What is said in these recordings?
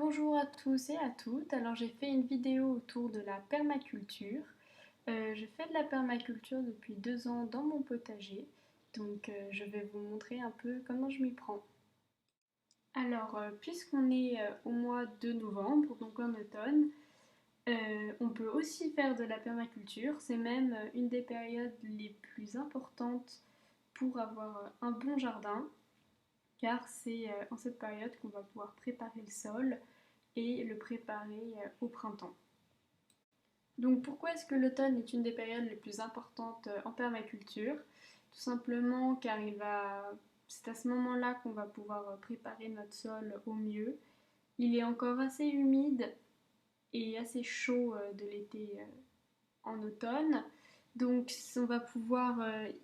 Bonjour à tous et à toutes. Alors j'ai fait une vidéo autour de la permaculture. Je fais de la permaculture depuis 2 ans dans mon potager, donc je vais vous montrer un peu comment je m'y prends. Alors puisqu'on est au mois de novembre, donc en automne, on peut aussi faire de la permaculture. C'est même une des périodes les plus importantes pour avoir un bon jardin, car c'est en cette période qu'on va pouvoir préparer le sol et le préparer au printemps. Donc pourquoi est-ce que l'automne est une des périodes les plus importantes en permaculture? Tout simplement car c'est à ce moment-là qu'on va pouvoir préparer notre sol au mieux. Il est encore assez humide et assez chaud de l'été en automne. Donc on va pouvoir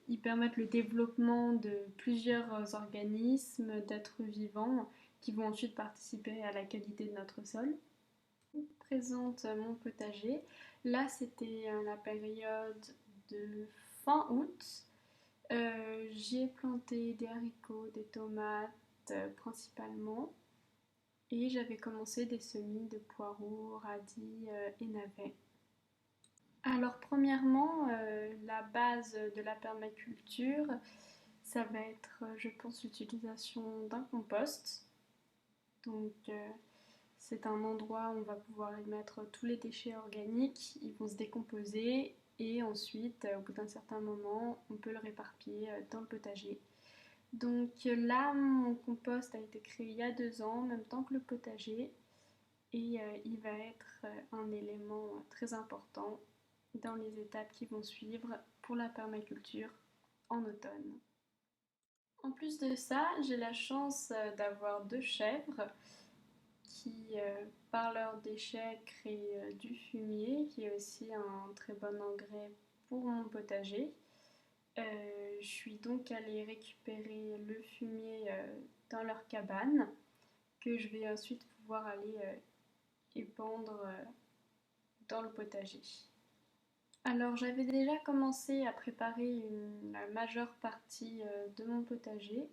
y permettre le développement de plusieurs organismes, d'êtres vivants qui vont ensuite participer à la qualité de notre sol. Présente mon potager. Là, c'était la période de fin août. J'y ai planté des haricots, des tomates principalement. Et j'avais commencé des semis de poireaux, radis et navets. Alors, premièrement, la base de la permaculture, ça va être, je pense, l'utilisation d'un compost. Donc, c'est un endroit où on va pouvoir y mettre tous les déchets organiques, ils vont se décomposer et ensuite, au bout d'un certain moment, on peut le réparpiller dans le potager. Donc là, mon compost a été créé il y a 2 ans, en même temps que le potager, et il va être un élément très important dans les étapes qui vont suivre pour la permaculture en automne. En plus de ça, j'ai la chance d'avoir 2 chèvres qui, par leurs déchets, créent du fumier, qui est aussi un très bon engrais pour mon potager. Je suis donc allée récupérer le fumier dans leur cabane, que je vais ensuite pouvoir aller épandre dans le potager. Alors j'avais déjà commencé à préparer la majeure partie de mon potager.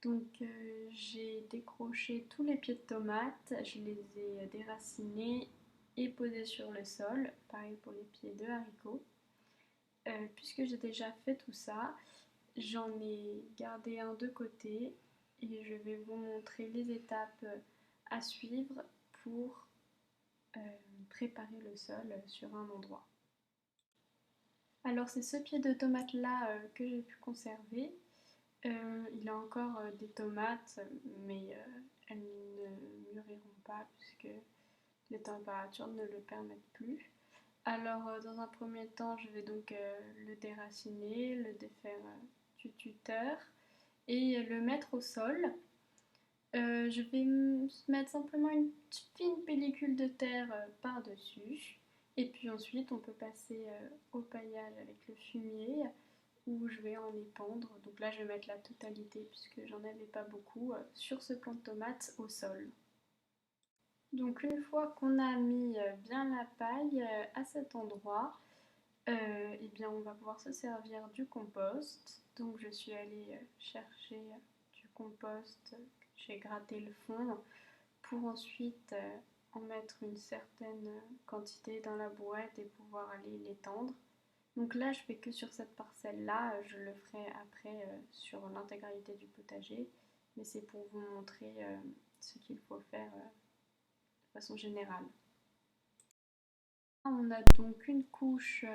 Donc j'ai décroché tous les pieds de tomates, je les ai déracinés et posés sur le sol, pareil pour les pieds de haricots. Puisque j'ai déjà fait tout ça, j'en ai gardé un de côté et je vais vous montrer les étapes à suivre pour euh, préparer le sol sur un endroit. Alors c'est ce pied de tomate là que j'ai pu conserver. Il a encore des tomates, mais elles ne mûriront pas puisque les températures ne le permettent plus. Alors, dans un premier temps, je vais donc le déraciner, le défaire du tuteur et le mettre au sol. Je vais mettre simplement une fine pellicule de terre par-dessus. Et puis ensuite, on peut passer au paillage avec le fumier où je vais en épandre. Donc là, je vais mettre la totalité puisque j'en avais pas beaucoup sur ce plant de tomates au sol. Donc une fois qu'on a mis bien la paille à cet endroit, eh bien on va pouvoir se servir du compost. Donc je suis allée chercher du compost, j'ai gratté le fond pour ensuite en mettre une certaine quantité dans la boîte et pouvoir aller l'étendre. Donc là, je fais que sur cette parcelle-là, je le ferai après sur l'intégralité du potager, mais c'est pour vous montrer ce qu'il faut faire de façon générale. On a donc une couche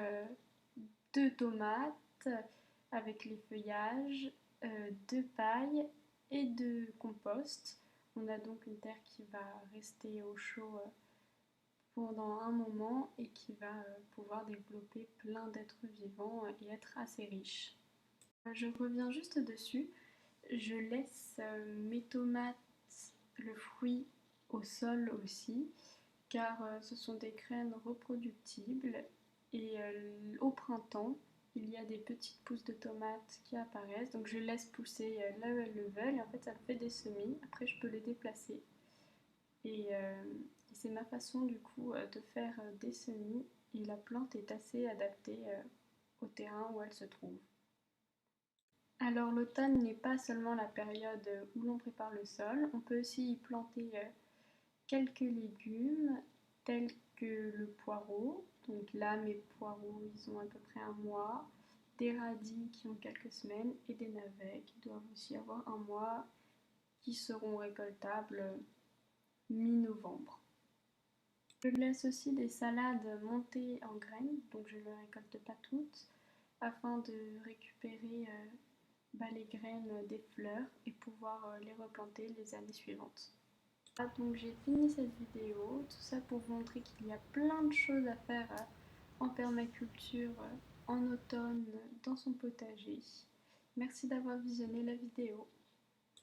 de tomates avec les feuillages, de paille et de compost. On a donc une terre qui va rester au chaud pendant un moment et qui va pouvoir développer plein d'êtres vivants et être assez riche. Je reviens juste dessus. Je laisse mes tomates, le fruit, au sol aussi, car ce sont des graines reproductibles et au printemps, il y a des petites pousses de tomates qui apparaissent, donc je laisse pousser là où elles le veulent et en fait ça me fait des semis, après je peux les déplacer et c'est ma façon du coup de faire des semis et la plante est assez adaptée au terrain où elle se trouve. Alors l'automne n'est pas seulement la période où l'on prépare le sol, on peut aussi y planter quelques légumes tels que le poireau. Donc là, mes poireaux, ils ont à peu près un mois. Des radis qui ont quelques semaines et des navets qui doivent aussi avoir un mois, qui seront récoltables mi-novembre. Je laisse aussi des salades montées en graines, donc je ne les récolte pas toutes, afin de récupérer les graines des fleurs et pouvoir les replanter les années suivantes. Ah, donc j'ai fini cette vidéo, tout ça pour vous montrer qu'il y a plein de choses à faire en permaculture en automne dans son potager. Merci d'avoir visionné la vidéo.